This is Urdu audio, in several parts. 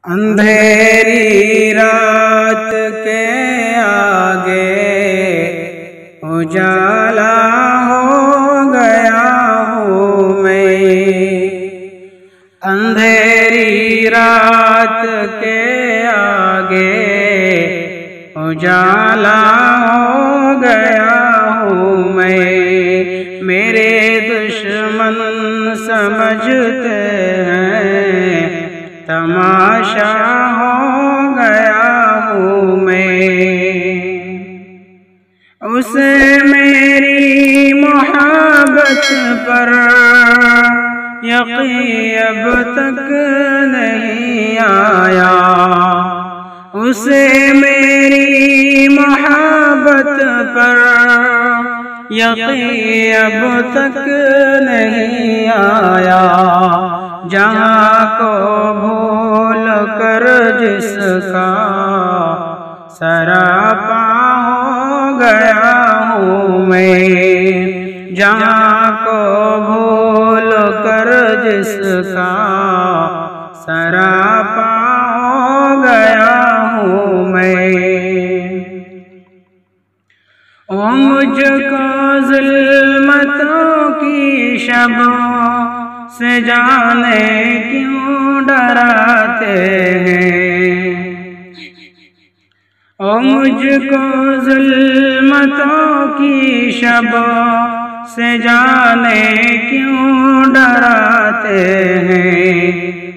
اندھیری رات کے آگے اجالا ہو گیا ہوں میں، اندھیری رات کے آگے اجالا ہو گیا ہوں میں، میرے دشمن سمجھتے ہیں تماشا ہو گیا ہوں میں، اسے میری محبت پر یقین اب تک نہیں آیا، اسے میری محبت پر یقین اب تک نہیں آیا، جہاں کو بھول کر جس کا سراپا ہو گیا ہوں میں، جہاں کو بھول کر جس کا سراپا ہو گیا ہوں میں، وہ مجھ کو ظلمتوں کی شبوں سے جانے کیوں ڈراتے ہیں، او مجھ کو ظلمتوں کی شبوں سے جانے کیوں ڈراتے ہیں،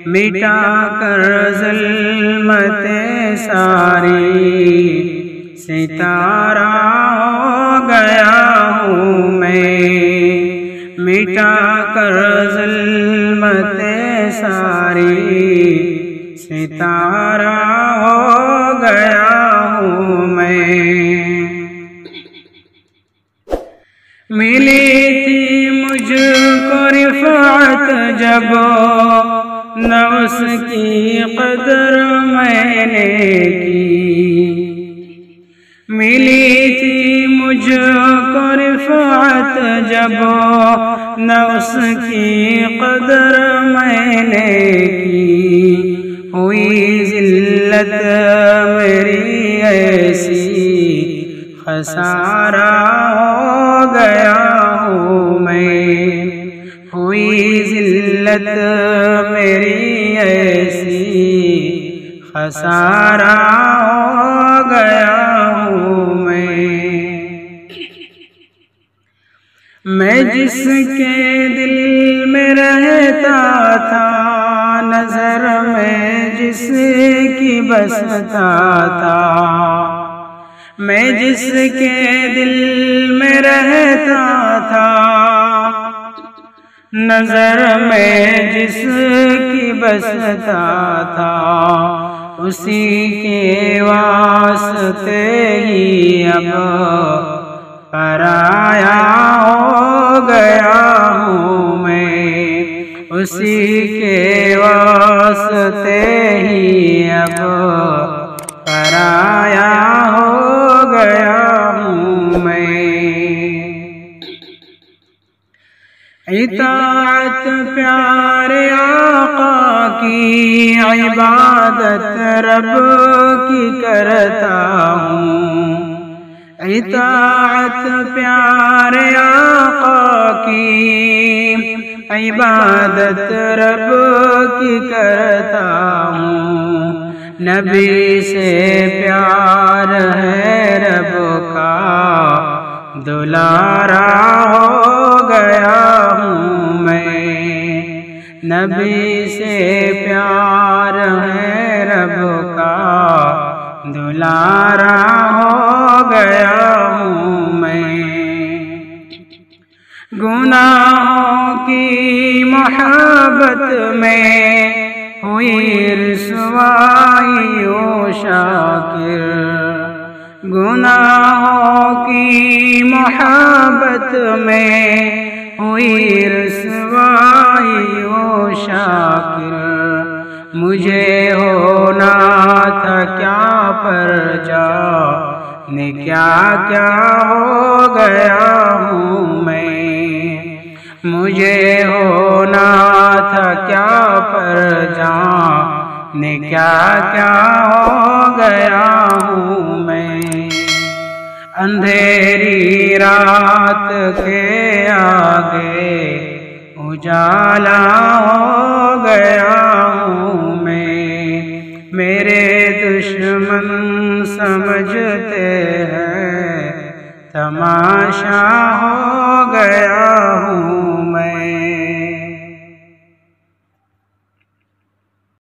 مٹا کر ظلمتیں ساری ستارہ ہو گیا ہوں میں، مٹا کر ظلمتیں ساری ستارہ ہو گیا ہوں میں، ملی تھی مجھ کو رفعت جب نفس کی قدر میں نے کی، ملی تھی مجھ کو رفعت جب نفس کی قدر میں نے کی، ہوئی ذلت میری ایسی خسارہ ہو گیا ہوں میں، ہوئی ذلت میری ایسی خسارہ ہو گیا ہوں میں جس کے دل میں رہتا تھا، نظر میں جس کی بستا تھا، میں جس کے دل میں رہتا تھا، نظر میں جس کی بستا تھا، اسی کے واسطے ہی اب پرایا ہو گیا ہوں میں، اسی کے واسطے ہی اب پرایا ہو گیا ہوں میں، اطاعت پیارے آقا کی عبادت رب کی کرتا ہوں، اطاعت پیارے آقا کی عبادت رب کی کرتا ہوں، نبی سے پیار ہے رب کا دلارا ہو گیا ہوں میں، نبی سے پیار ہے رب کا دلارا ہو گیا ہوں میں، گناہوں کی محبت میں ہوئی رسوائی و شاکر، گناہوں کی محبت میں ہوئی رسوائی و شاکر، مجھے ہونا تھا کیا پر جانے کیا کیا ہو گیا ہوں میں، مجھے ہونا تھا کیا پر جانے نے کیا کیا ہو گیا ہوں میں، اندھیری رات کے آگے اجالا ہو گیا ہوں میں، میرے دشمن سمجھتے ہیں تماشا ہو گیا ہوں